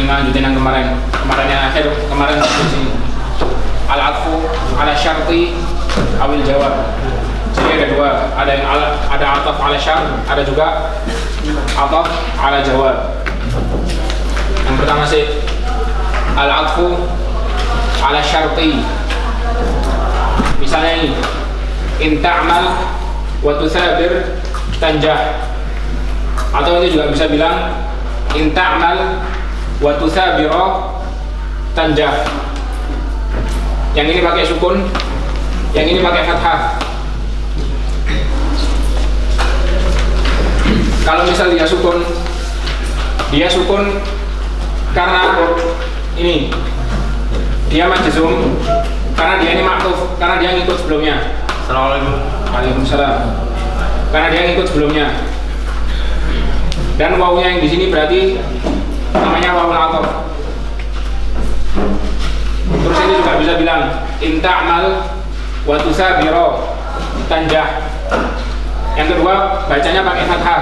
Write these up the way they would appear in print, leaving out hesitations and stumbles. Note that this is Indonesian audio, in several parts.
lanjutin yang kemarin yang akhir kemarin di sini. Al-atfu ala syarti awil jawab. Jadi ada dua, ada yang ada ataf ala syart, ada juga ataf ala jawab. Yang pertama sih al-atfu ala syarti. Misalnya ini, in ta'mal wa tusabir tanjah. Atau ini juga bisa bilang in ta'mal wa tusabira tanjah. Yang ini pakai sukun, yang ini pakai fathah. Kalau misal dia sukun karena ini dia majzum, karena dia ini maktuf, karena dia ngikut sebelumnya. Assalamualaikum. Waalaikumsalam. Karena dia ngikut sebelumnya. Dan wawunya yang di sini berarti namanya wawul ataf. Terus ini juga bisa bilang in ta'mal wa tusabira tanjah. Yang kedua bacanya pakai fathah.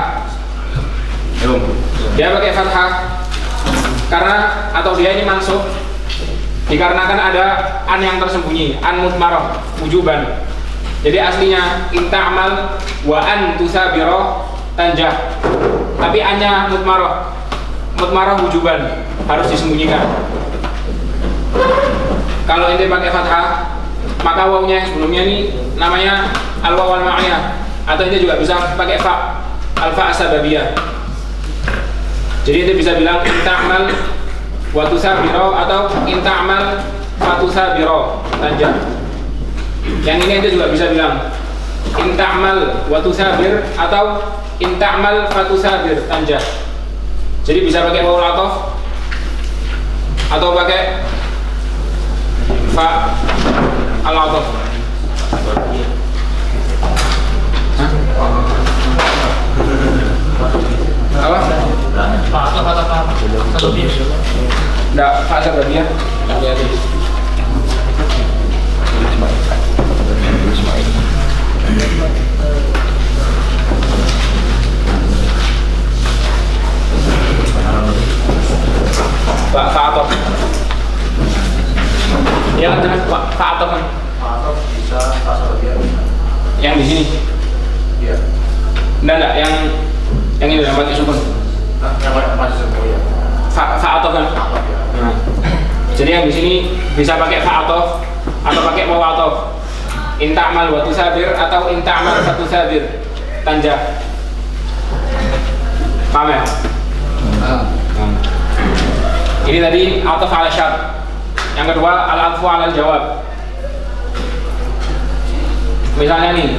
Dia pakai fathah karena atau dia ini mansub dikarenakan ada an yang tersembunyi, an mudmarah wujuban. Jadi aslinya in ta'mal wa an tusabira tanjah. Tapi annya mudmarah wujuban, harus disembunyikan. Kalau ente pakai fathah, maka wawunya yang sebelumnya ini namanya al-waw al-ma'iyah, atau ente juga bisa pakai fa, al-fa as-sababiyah. Jadi ente bisa bilang in ta'mal wa tusabira atau in ta'mal fa tusabira tanjah. Yang ini ente juga bisa bilang in ta'mal wa tusabir atau in ta'mal fa tusabir tanjah. Jadi bisa pakai wawul ataf atau pakai fa al-ataf. Apa? Enggak, fa sababiyah. Fa ataf. Ya kan jelas fa ataf kan? Fa ataf bisa fa sababiyah. Yang di sini. Iya. Enggak, yang ini udah pakai sukun. Yang masih sukun ya. Fa ataf kan? Nah. Jadi yang di sini bisa pakai fa ataf atau pakai waw ataf. In ta'mal wa tusabir atau in ta'mal fa tusabir tanjah. Paham ya? Ini tadi ataf ala syart. Yang kedua al-atfu ala jawab. Misalnya nih,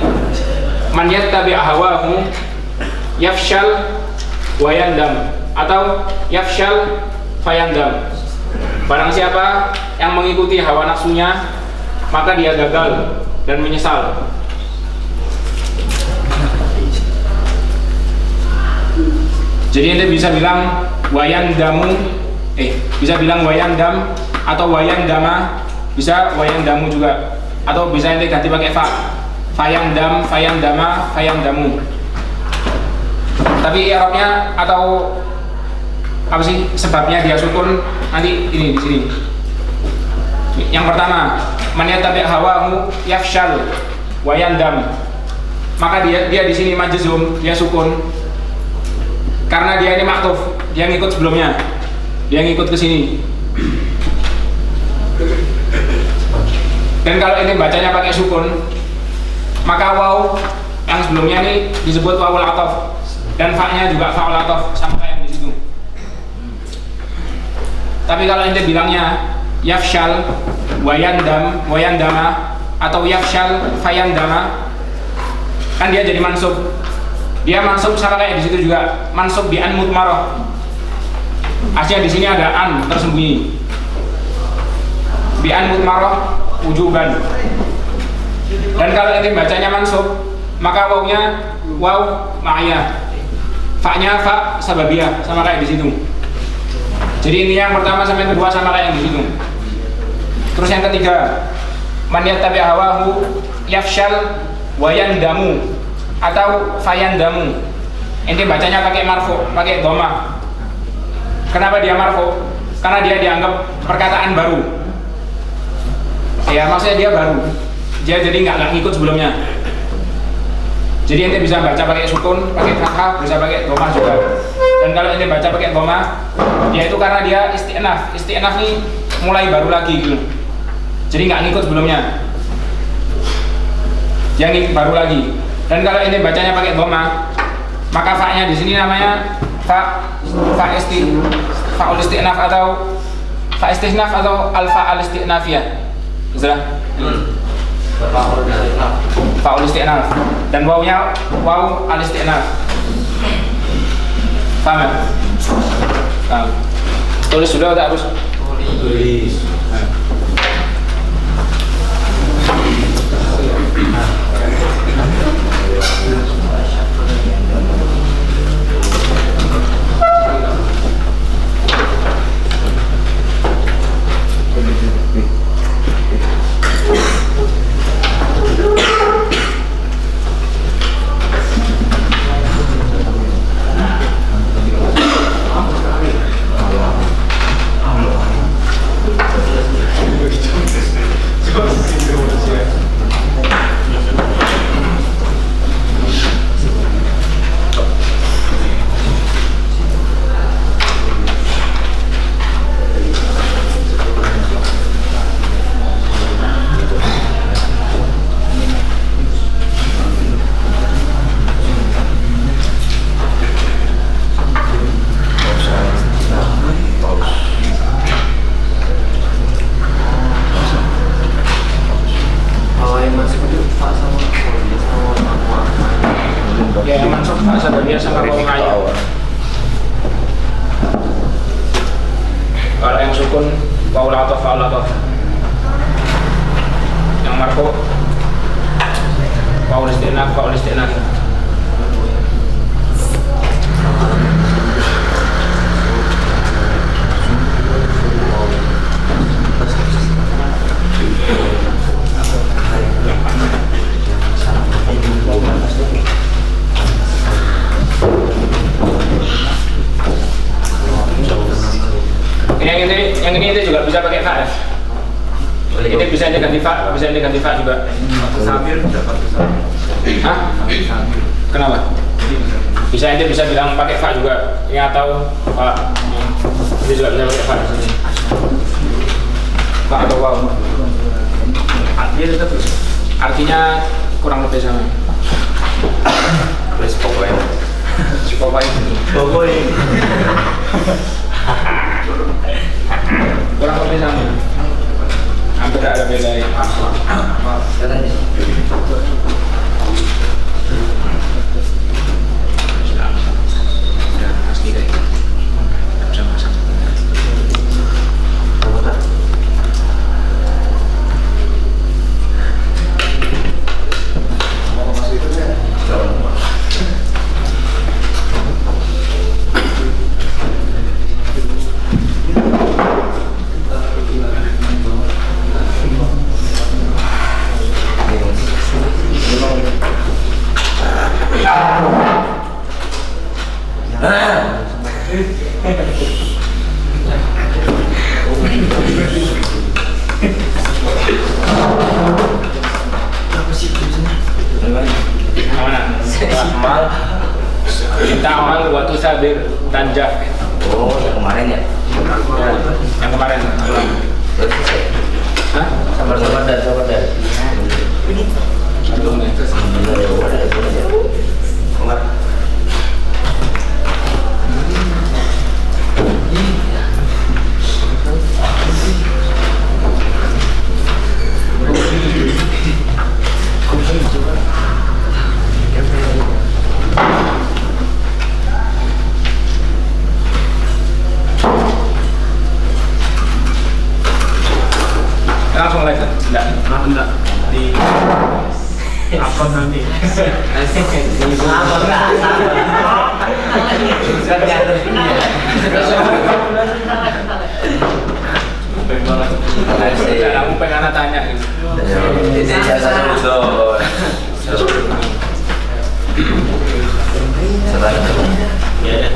man yattabi' hawahu yafshal wa yandam atau yafshal fayandam. Barang siapa yang mengikuti hawa nafsunya, maka dia gagal dan menyesal. Jadi ente bisa bilang wayandamu, bisa bilang wayandam atau wayandama, bisa wayandamu juga, atau bisa ente ganti pakai fa, fayandam, fayandama, fayandamu. Tapi i'rabnya atau apa sih sebabnya dia sukun nanti ini di sini. Yang pertama, man yattabi' hawahu yafshal wa yandam. Maka dia di sini majzum, dia sukun. Karena dia ini maktuf, dia ngikut sebelumnya. Dia ngikut ke sini. Dan kalau ini bacanya pakai sukun, maka waw yang sebelumnya ini disebut wawul ataf dan fa-nya juga fa'ul ataf sama kayak di situ. Tapi kalau ente bilangnya yafshal wayandam, wayandama atau yafshal fayandama, kan dia jadi mansub. Dia mansub sama kayak di situ juga, mansub bi an mudmarah. Aslinya di sini ada an tersembunyi. Bi an mudmarah wujuban. Dan kalau ente bacanya mansub, maka wawnya waw ma'iyah. Fa-nya fa sababiyah sama kayak di situ. Jadi ini yang pertama sampai yang kedua sama kayak yang di situ. Terus yang ketiga, man yattabi' hawahu yafshal wa yandamu atau fayandamu. Ente bacanya pakai marfu, pakai dhamma. Kenapa dia marfu? karena dia dianggap perkataan baru. Ya maksudnya dia baru, dia jadi nggak ngikut sebelumnya. Jadi ente bisa baca pakai sukun, pakai fathah, bisa pakai dhamma juga. Dan kalau ente baca pakai dhamma, dia itu karena dia isti'naf. Isti'naf nih mulai baru lagi gitu. Jadi nggak ngikut sebelumnya. Yang baru lagi. Dan kalau ente bacanya pakai dhamma, maka fa-nya di sini namanya faul isti'naf atau fa istinaf atau alfa al isti'nafiyah. Sudah. Faul isti'naf dan wawnya waw al isti'naf. Paham ya? Paham. Tulis sudah tak harus? Tulis. Ya yang masuk bahasa dunia sama ngomongnya. Kalau yang sukun faul atau. Yang marfu faul isti'naf. Yang ini juga bisa pakai fa ya? Ini bisa ganti fa, juga. Sambil dapat Hah? Kenapa? Bisa bilang pakai fa juga. Ya atau fa. Ini juga bisa pakai fa di sini. Fa atau waw. Artinya kurang lebih sama. Terus pokoknya. Kurang lebih sama. Hampir tak ada beda ya. Asli deh. Tak bisa masak. Ta'amal wa tusabir tanjah. Oh, yang kemarin ya? Yang kemarin. Hah? Sabar dan. Langsung live kan? Enggak. Di upload nanti. Kamu pengen tanya gitu. Ini jasa dulu. Ya.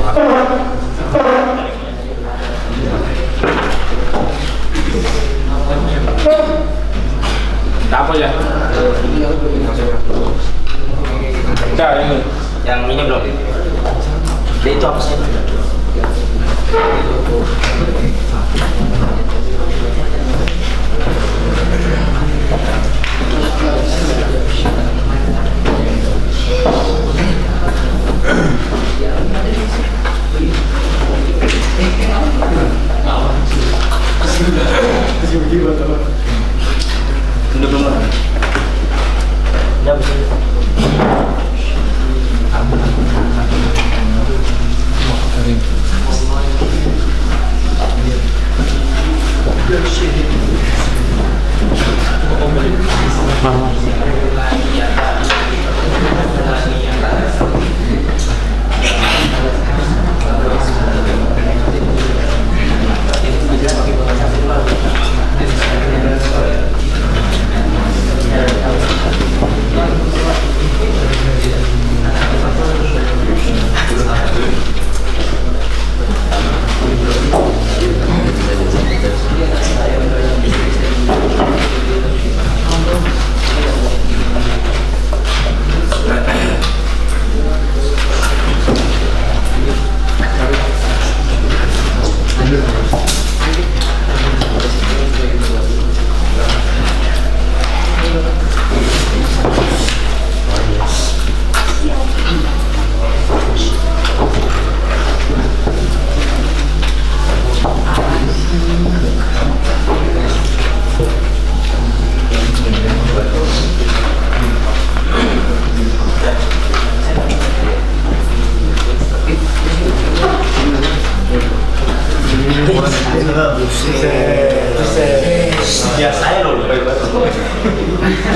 Ya saya loh baik banget.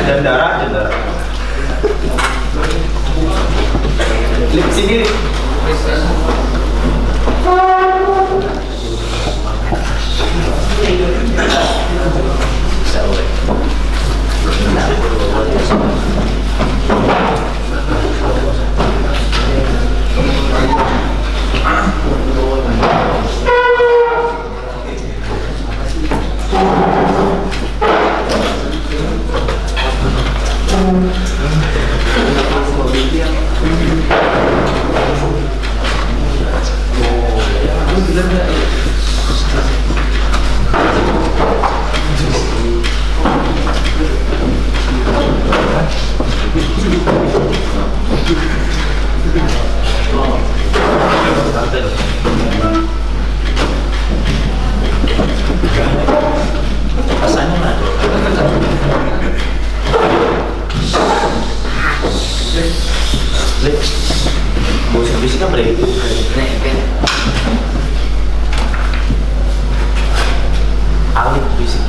Dan darah. Lip sini. Bisik apa deh? Alit bisik.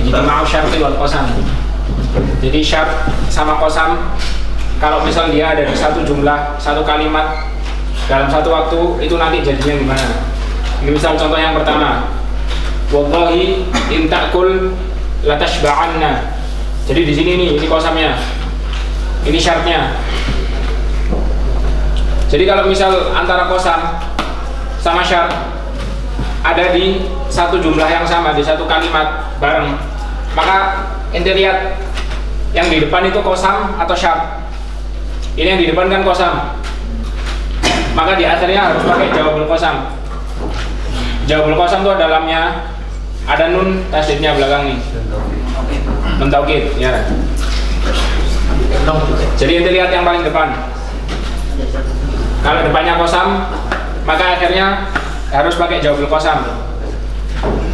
Ijtima'u syarti wal qasam. Jadi syarat sama qasam kalau misal dia ada di satu jumlah, satu kalimat dalam satu waktu, itu nanti jadinya gimana? Ini misal contoh yang pertama, wallahi in ta'kul la tashba'anna. Jadi di sini nih, ini qasamnya. Ini syaratnya. Jadi kalau misal antara qasam sama syarat ada di satu jumlah yang sama, di satu kalimat bareng, maka ente lihat yang di depan itu qasam atau syarat. Ini yang di depan kan qasam, maka di akhirnya harus pakai jawabul qasam. Jawabul qasam itu dalamnya ada nun tasydidnya belakang nih, nun taukid ya. Jadi ente lihat yang paling depan, kalau depannya qasam maka akhirnya harus pakai jawabul qasam.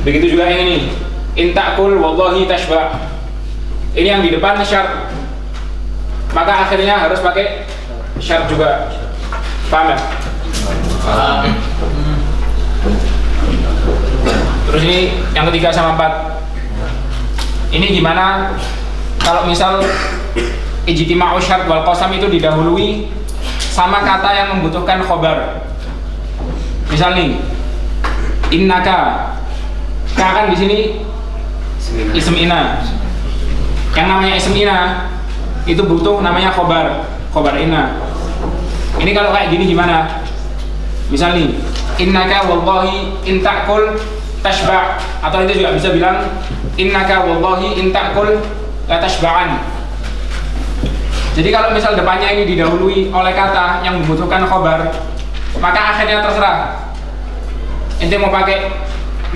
Begitu juga yang ini, in ta'kul wallahi tashba'. Ini yang di depan syarat, maka akhirnya harus pakai syarat juga. Paham ya? Terus ini yang ketiga sama 4. Ini gimana kalau misal ijtima'u syarat wal qasam itu didahului sama kata yang membutuhkan khobar. Misal nih, innaka, ka kan di sini ism ina. Yang namanya ism ina itu butuh namanya khobar ina. Ini kalau kayak gini gimana? Misal nih, innaka wallahi in ta'kul tashba', atau itu juga bisa bilang innaka wallahi in ta'kul la tashba'an. Jadi kalau misal depannya ini didahului oleh kata yang membutuhkan khobar, maka akhirnya terserah. Ente mau pakai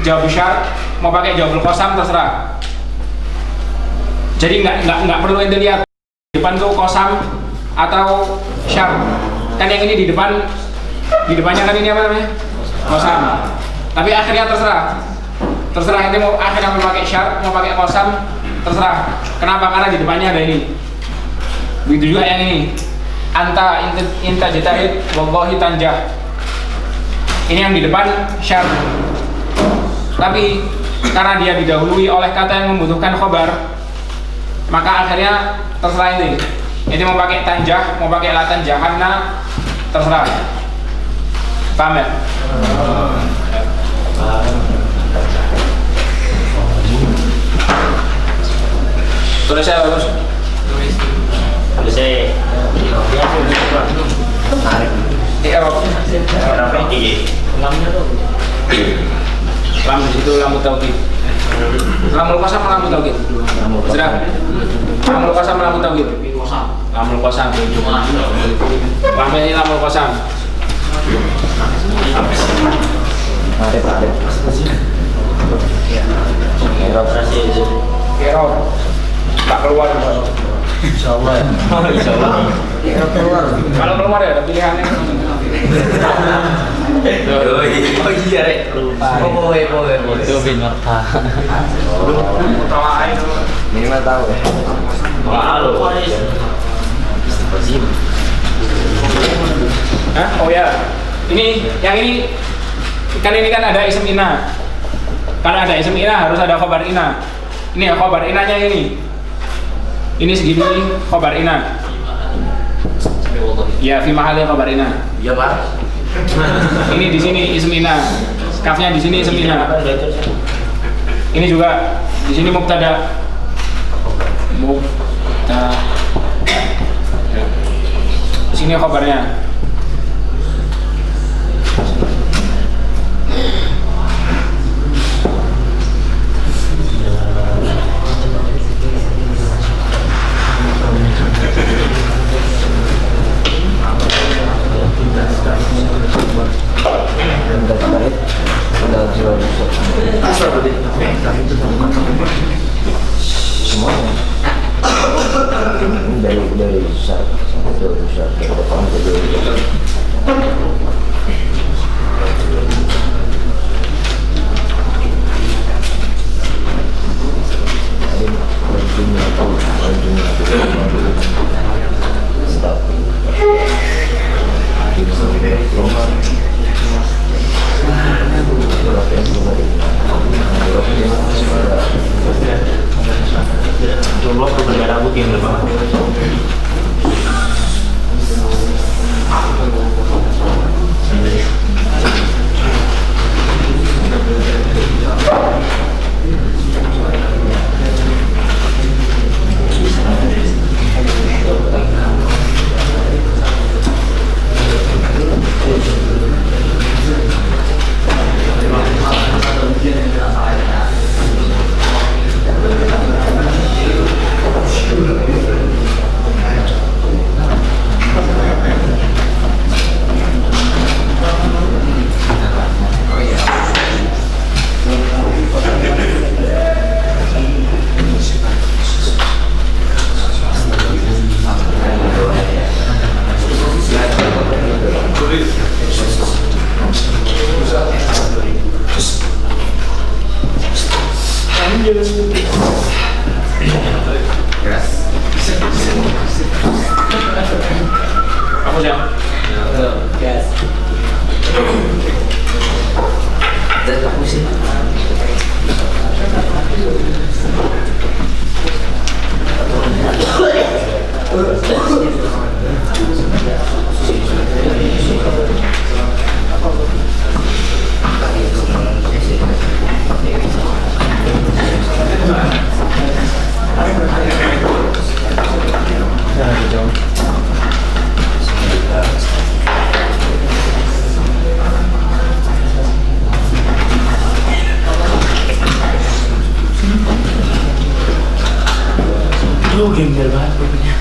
jawab syarat, mau pakai jawab qasam, terserah. Jadi nggak perlu ente lihat di depan tuh qasam atau syarat. Kan yang ini di depannya kan ini apa namanya? Qasam. Tapi akhirnya terserah ente mau akhirnya mau pakai syarat, mau pakai qasam, terserah. Kenapa? Karena di depannya ada ini. Begitu juga yang ini, anta inta jatahid wallahi tanjah. Ini yang di depan syarat, tapi karena dia didahului oleh kata yang membutuhkan khobar, maka akhirnya terserah ini. Ini mau pakai tanjah, mau pakai la tanjahanna, terserah. Paham ya? Selesai bagus. Selesai. Erop. Kenapa ini? Lam di situ lamut tauhid. Lamul qasam lamut tauhid. Sudah. Lamul qasam lamut tauhid. Lamul qasam. Lam ini lamul qasam. Ada. Erop. Tak keluar. Insyaallah ya. Insyaallah. Kalau keluar ya ada pilihannya. Oh iya rek. Boleh. Itu benar. Utama air dulu. Minimal tahu ya. Halo. Hah? Oh ya. Ini yang ini kan ada ism ina. Karena ada ism ina harus ada khabar ina. Ini ya khabar inanya ini. Ini segini khabar ina. Ya fi mahalli khabar ina. Iya, Pak. Ini di sini ism ina. Kafnya di sini ism ina. Ini juga di sini mubtada. Di sini khabarnya. Semuanya dari besar sampai besar ke depan ke Coba ke bendera putih yang lebih. Hapus ya. gas. Dan hapusin. Gembel banget pokoknya.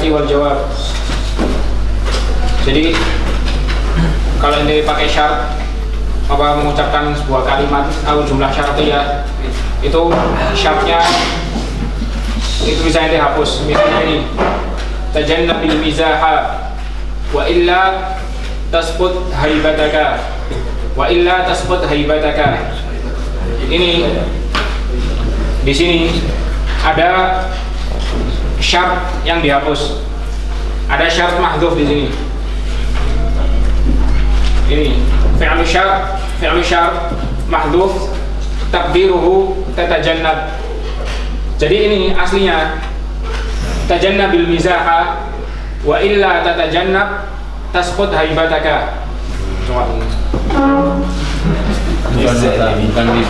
syarti wal jawab. Jadi kalau ini pakai syarat apa mengucapkan sebuah kalimat atau jumlah syartiyah itu syaratnya itu bisa dihapus. Misalnya ini tajannabil mizaha wa illa tasbut haibataka wa illa tasbut haibataka. Ini di sini ada syarat yang dihapus. Ada syarat mahdhuf di sini. Ini fi'lu syart mahdhuf takdiruhu tatajannab. Jadi ini aslinya tajannabil mizaha wa illa tatajannab tasqut haibataka. Coba bukan bis.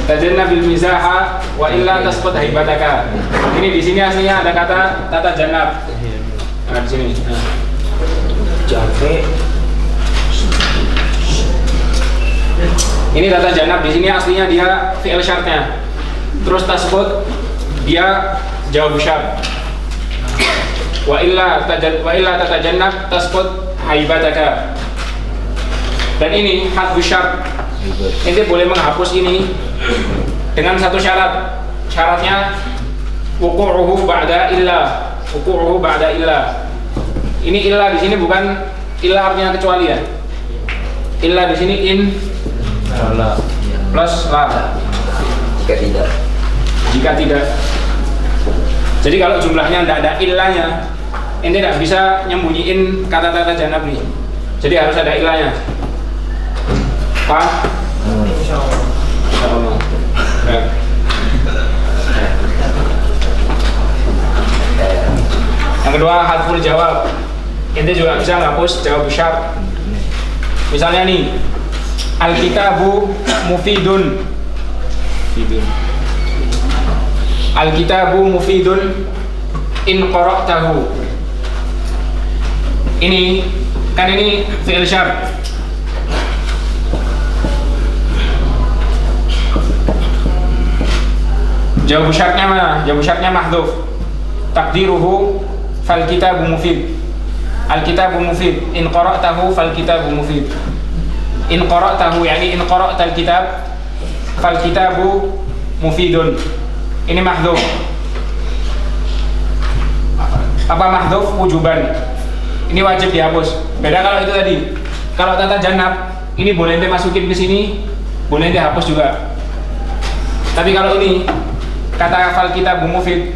Tajannabil mizaha wa illa tasqut haibataka. Ini di sini aslinya ada kata tatajannab. Nah, di sini. Ini tata janab, di sini aslinya dia fi'il syartnya. Terus tasbut dia jawab syart. Wa illa tatajannab tasbut haibataka. Dan ini hadfu syart. Ente boleh menghapus ini dengan satu syarat. Syaratnya wuqu'uhu ba'da illa. Wuqu'uhu ba'da illa. Ini illa di sini bukan illa artinya kecuali ya. Illa di sini in plus la. Jika tidak. Jadi kalau jumlahnya tidak ada illanya, ente tidak bisa nyembunyiin kata-kata janab nih. Jadi harus ada illanya. Paham? Insyaallah. Yang kedua hadful jawab. Ente juga bisa menghapus jawab syart. Misalnya nih, al-kitabu mufidun. Al-kitabu mufidun in qara'tahu. Ini kan ini fi'il syart. Jawab syartnya mana? Jawab syartnya mahdhuf. Takdiruhu fal kitabu mufid. Al-kitabu mufid in qara'tahu fal kitabu mufid. In qara'tahu yani in qara'tal kitab fal kitabu mufidun. Ini mahdhuf. Apa mahdhuf? Wujuban. Ini wajib dihapus. Beda kalau itu tadi. Kalau tata janab ini boleh ente masukin ke sini, boleh ente hapus juga. Tapi kalau ini kata fal kitabu mufid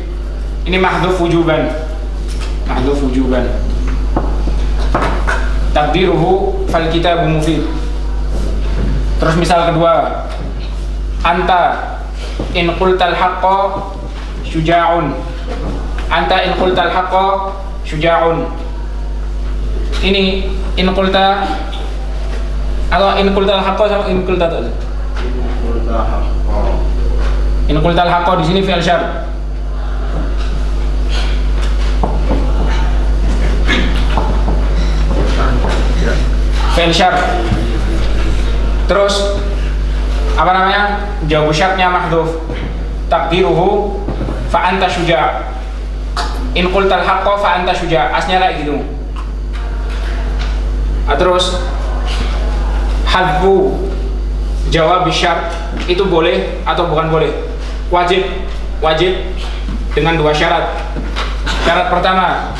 ini mahdhuf wujuban. Mahdhuf wujuban. Takdiruhu fal kitabu mufid. Terus misal kedua, anta in qultal haqqa syuja'un. Anta in qultal haqqa syuja'un. Ini in qulta atau in qultal haqqa sama in qulta tadi. In qultal haqqa di sini fi'il syart. Fi'il syart. Terus apa namanya? Jawab syartnya mahdhuf. Takdiruhu fa anta syuja'. In qultal haqqa fa anta syuja'. Asnya kayak gitu. Terus hadfu jawab syart itu boleh atau bukan boleh? Wajib. Wajib dengan dua syarat. Syarat pertama,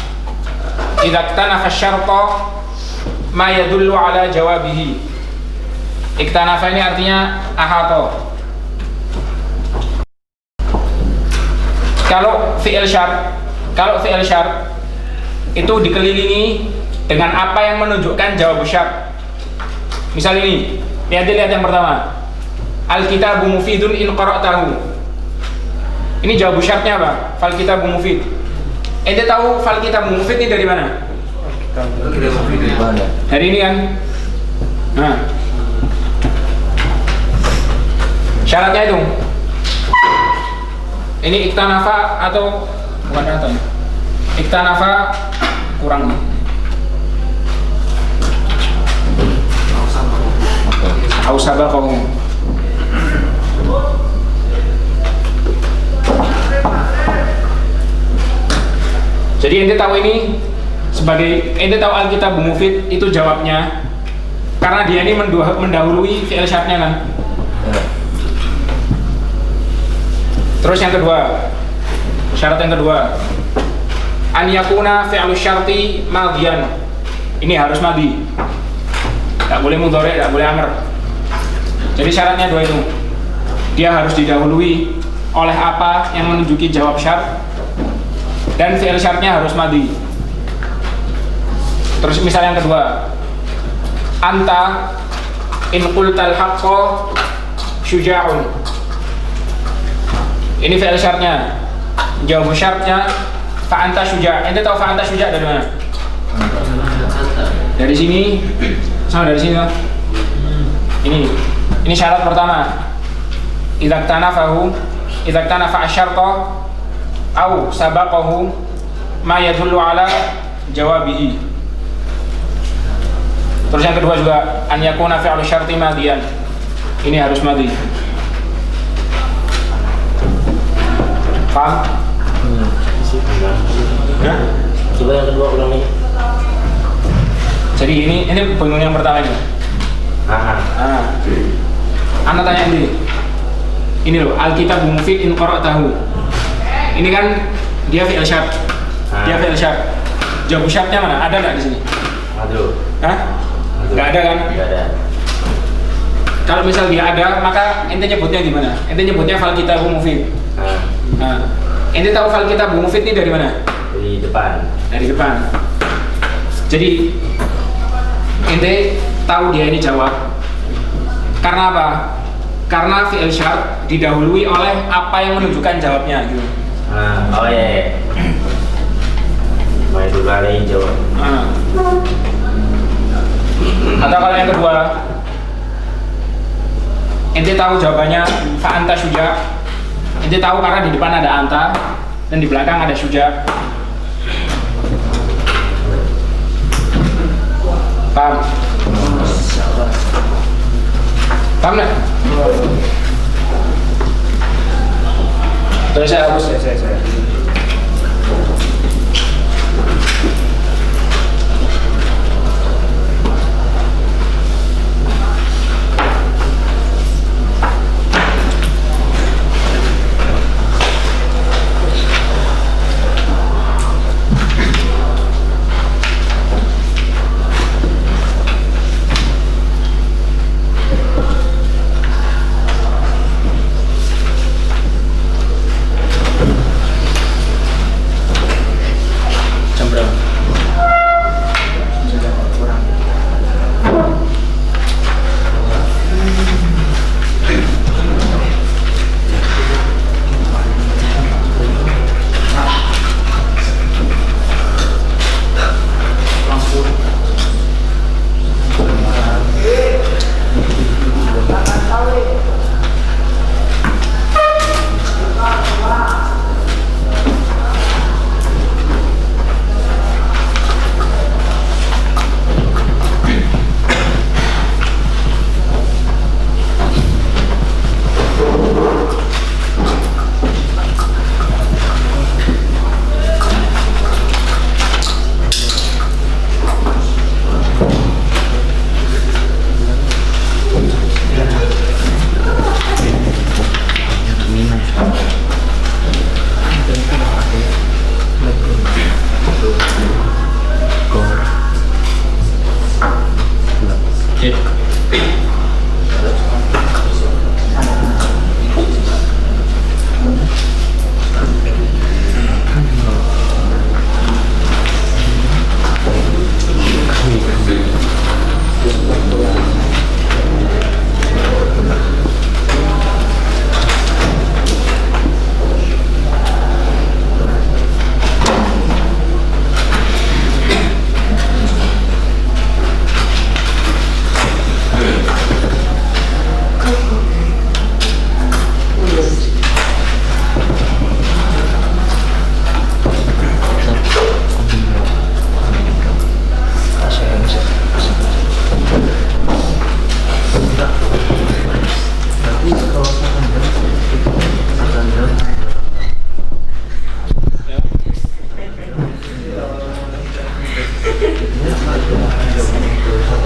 idza iktanafa syarta ma yadullu ala jawabihi. Iktanafa ini artinya ahata. Kalau fi'il syart itu dikelilingi dengan apa yang menunjukkan jawab syart. Misal ini, lihat yang pertama. Al-kitabu mufidun in qara'tahu. Ini jawab syartnya apa? Fal kitabu mufid. Ente tahu fal kitabu mufid ini dari mana? Dari ini kan? Nah. Syaratnya itu. Ini iktanafa atau bukan atau? Iktanafa kurang. Ausabaqahum. Jadi ente tahu ini sebagai ente tahu Alkitab Mufid itu jawabnya karena dia ini mendahului fi'il syartnya kan. Terus yang kedua, syarat yang kedua, an yakuna fi'lu syarti madhiyan. Ini harus madhi. Tidak boleh mudhari', tidak boleh amr. Jadi syaratnya dua itu. Dia harus didahului oleh apa yang menunjuki jawab syart dan fi'il syartnya harus madhi. Terus misal yang kedua, anta in qultal haqqo syuja'un. Ini fi'il syartnya. Jawab syartnya fa anta syuja'. Ente tahu fa anta syuja' dari mana? Dari sini sama dari sini kan? Ini syarat pertama. Idza tanafa asyarta au sabaqahu ma yadullu ala jawabihi. Terus yang kedua juga an yakuna fi'lu syarti madhiyan. Ini harus madhi. Paham? Ya? Coba yang kedua ulang nih. Jadi ini bunyi yang pertama ini. Anda tanya ini loh, Alkitab Mufid in qara'tahu. Ini kan dia fi'il syart. Dia fi'il syart. Jawab syartnya mana? Ada nggak di sini? Aduh. Hah? Nggak ada kan? Nggak ada. Kalau misal dia ada, maka ente nyebutnya di mana? Ente nyebutnya fal kitab Mufid. Nah, ente tahu fal kitab Mufid ini dari mana? Dari depan. Dari depan. Jadi ente tahu dia ini jawab. Karena apa? Karena fi'il syart didahului oleh apa yang menunjukkan jawabnya gitu. Oh iya. Mau itu kali jawab. Atau kalau yang kedua, ente tahu jawabannya fa anta syuja'. Ente tahu karena di depan ada anta dan di belakang ada syuja'. Paham? Paham nggak? Terus saya hapus. Saya.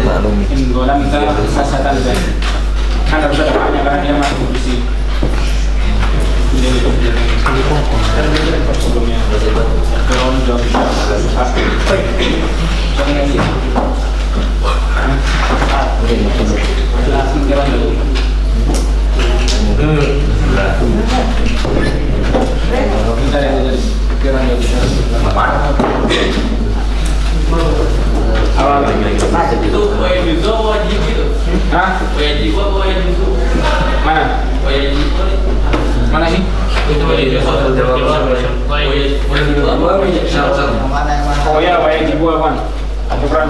Maklum. Inggolan kita sasatan dan kan harus ada paknya karena dia masuk posisi sebelumnya ground job Itu OYJ wajib gitu. Hah? OYJ Mana? Mana sih? Itu Oh ya, wajib bukan. Bukan.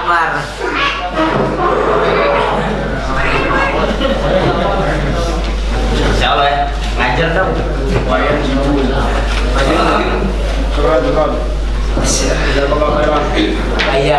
Umar. Insyaallah ya. Ngajar dong. Wajib. Bukan. Jazakallahu khairan. Iya.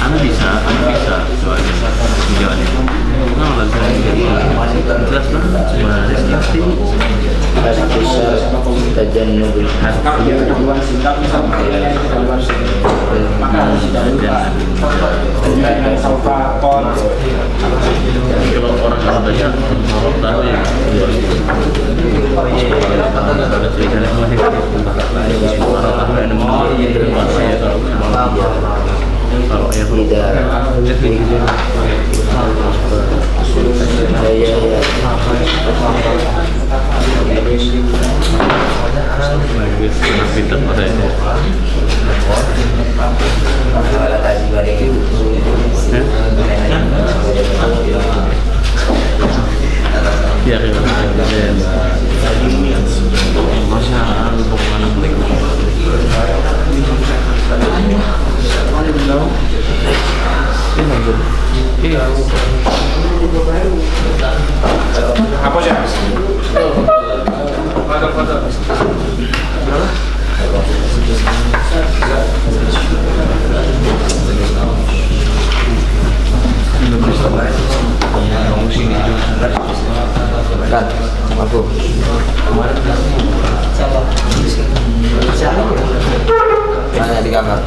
Anu bisa soalnya menjawabnya. Nah, jelas banget. Tajannubul Kalau orang kalau baca tahu ya. Kalau ya pintar pada itu. Ya, masa lu pokoknya Apa aja? kan aku mana di kamar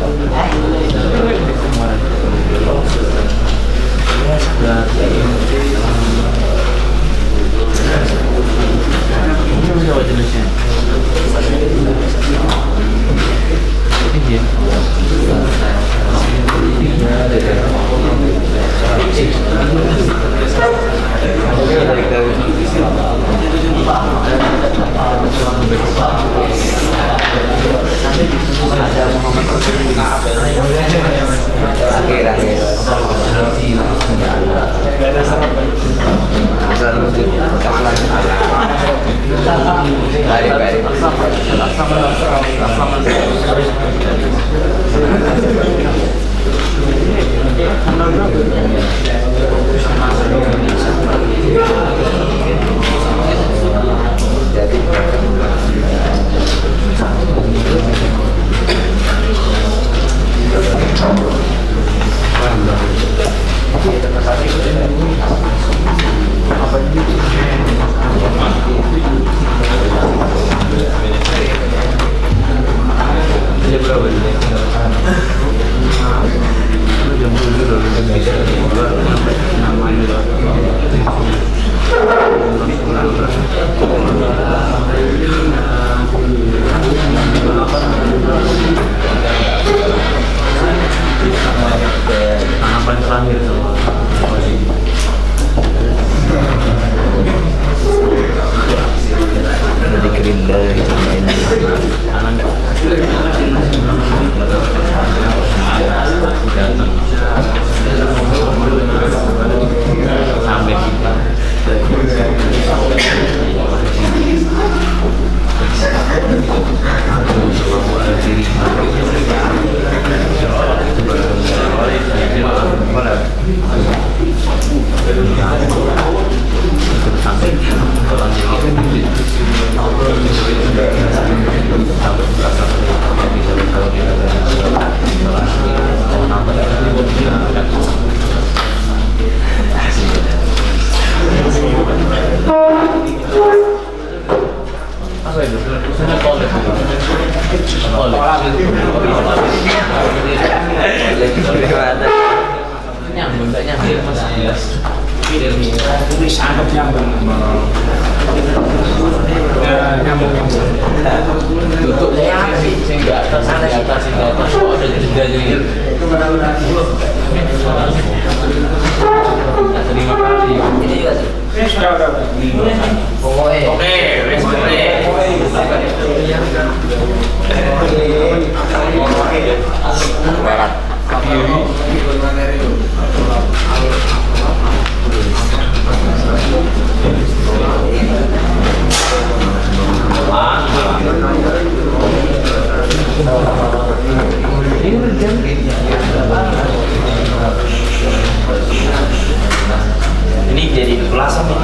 tanggapan terakhir sama sampai kita Apa itu? Sana toilet. Nyambung, tak nyambung mas. Ini sangat nyambung. Nyambung. Tutup saya sehingga atas kok ada jedanya gitu. Terima kasih. Ini juga sih. Udah. Oke, wes Barat. Ini jadi kelas apa?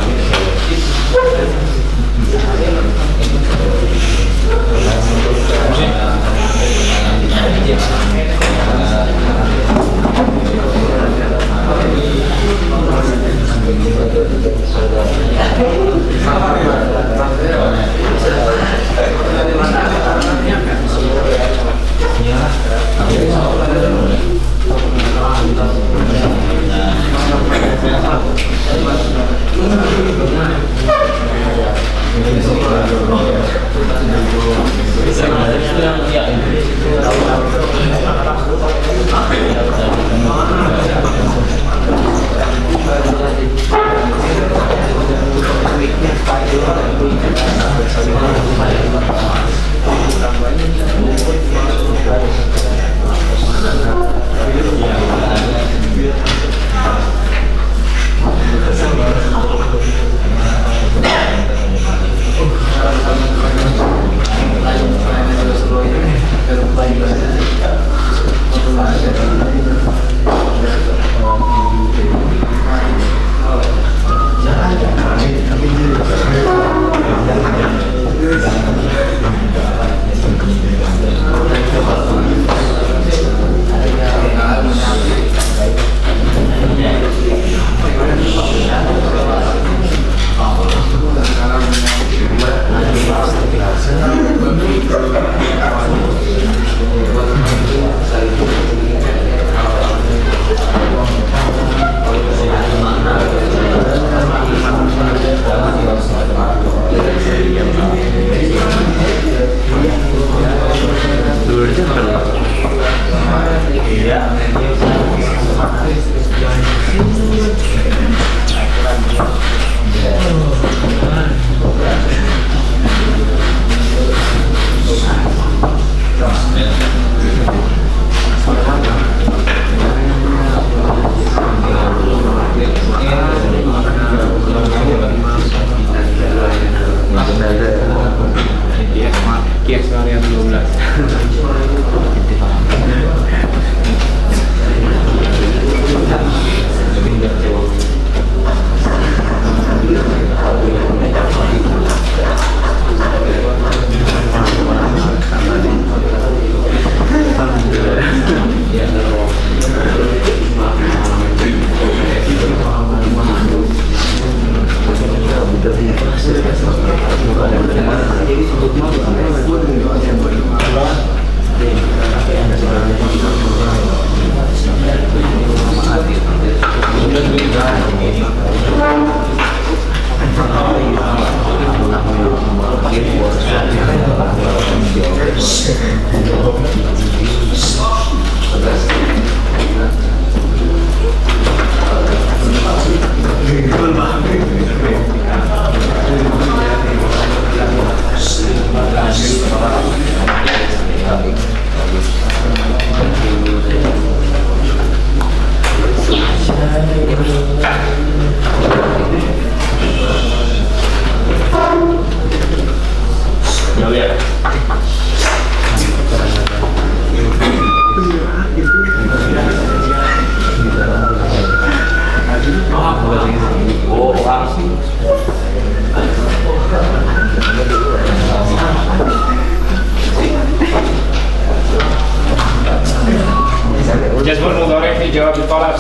Jazbul mudhari dijawab ditolak.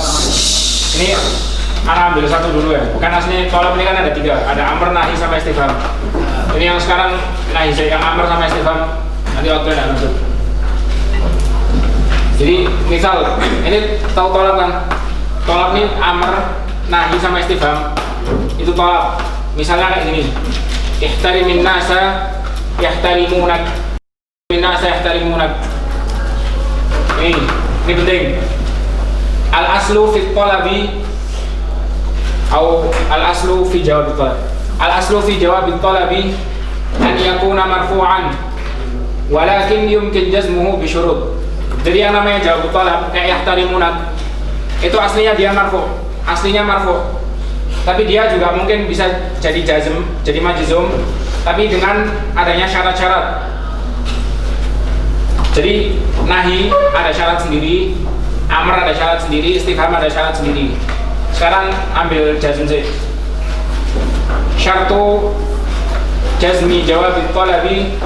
Ini anak ambil satu dulu ya. Kan aslinya tolak ini kan ada 3, ada amr, nahi, sama istifham. Ini yang sekarang nahi yang amr sama istifham nanti waktu tidak masuk. Jadi misal ini tahu tolak kan? Tolak ini amr, nahi sama istifham itu tolak. Misalnya kayak gini, ihtarimin nasa yahtarimunak, min nasa yahtarimunak. Ini penting. Al aslu fi talabi atau al aslu fi jawab talab. Al aslu fi jawab talabi an yakuna marfu'an walakin yumkin jazmuhu bi syurut. Jadi yang namanya jawab talab kayak yahtarimunak itu aslinya dia marfu', aslinya marfu'. Tapi dia juga mungkin bisa jadi jazm, jadi majzum, tapi dengan adanya syarat-syarat. Jadi nahi ada syarat sendiri, amr ada syarat sendiri, istifham ada syarat sendiri. Sekarang ambil jazm saja. Syartu jazmi jawab talabi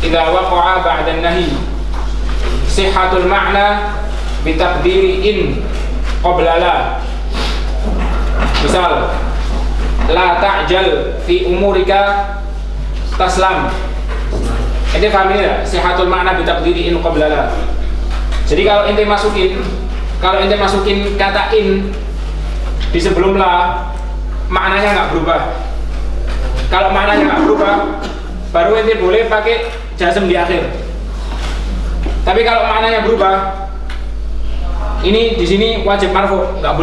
idza waqa'a ba'da an-nahi sihhatul ma'na bi taqdiri in qabla la. Misal la ta'jal fi umurika taslam. Ini paham ya? Sihatul makna bi taqdiri in qabla la. Jadi kalau ente masukin kata in di sebelum la, maknanya nggak berubah. Kalau maknanya nggak berubah, baru ente boleh pakai jazm di akhir. Tapi kalau maknanya berubah, ini di sini wajib marfu, nggak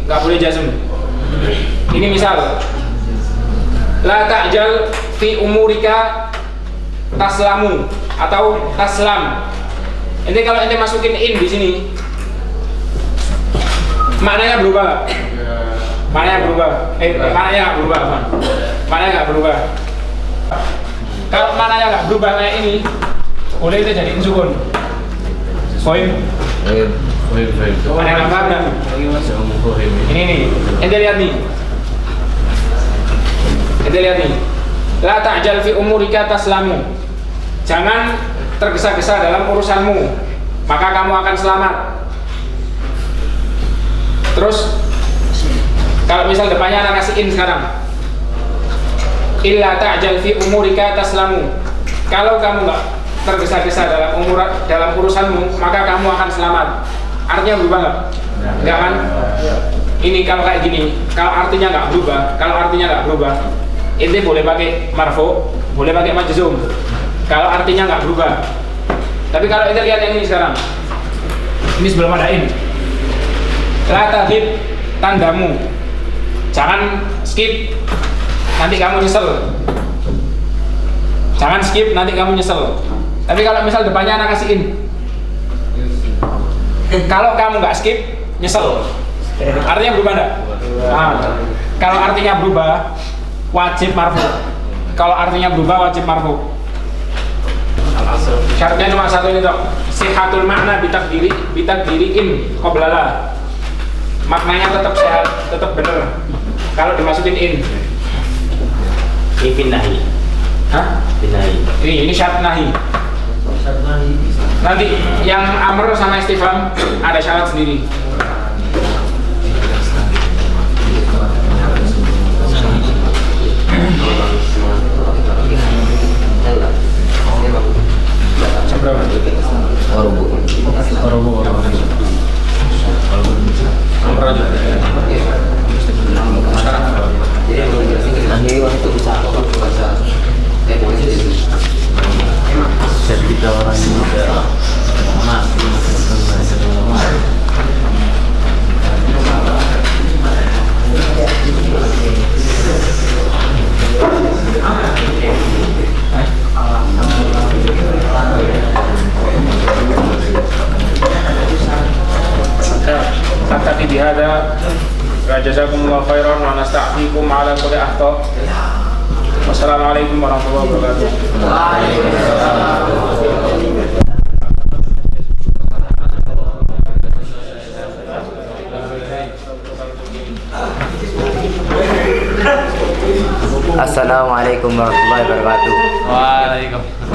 boleh jazm. Ini misal la ta'jal fi umurika taslamu atau taslam. Ini kalau ente masukin in di sini, maknanya berubah. Maknanya berubah. Maknanya nggak berubah, Pak. Maknanya nggak berubah. Kalau maknanya nggak berubah kayak ini, boleh itu jadi sukun. Poin. Ada yang paham nggak? Ini nih, ente lihat nih. La ta'jal fi umurika taslamu. Jangan tergesa-gesa dalam urusanmu, maka kamu akan selamat. Terus kalau misal depannya anak kasih in sekarang, illa ta'jal fi umurika taslamu. Kalau kamu nggak tergesa-gesa dalam urusanmu, maka kamu akan selamat. Artinya berubah nggak? Nggak kan? Ini kalau kayak gini, kalau artinya nggak berubah, ente boleh pakai marfu, boleh pakai majzum. Kalau artinya nggak berubah. Tapi kalau ente lihat yang ini sekarang, ini sebelum ada in. La tadhib tandamu. Jangan skip, nanti kamu nyesel. Jangan skip, nanti kamu nyesel. Tapi kalau misal depannya anak kasih in, kalau kamu nggak skip, nyesel. Artinya berubah nggak? Nah, kalau artinya berubah, wajib marfu. Kalau artinya berubah, wajib marfu. Syaratnya cuma satu ini toh. Sihatul makna bitaqdiri in qabla la. Maknanya tetap sehat, tetap benar. Kalau dimasukin in. Ini pinahi. Hah? Pinahi. Ini syarat nahi. Nanti yang amr sama istifham ada syarat sendiri. Berapa? Warubu. Nanti waktu bisa Jadi kita orang muda mati Hatta bihada jazakumullahu khairan wa nasta'fikum ala kulli akhta. Wassalamualaikum warahmatullahi wabarakatuh. Assalamualaikum warahmatullahi wabarakatuh. Waalaikumsalam.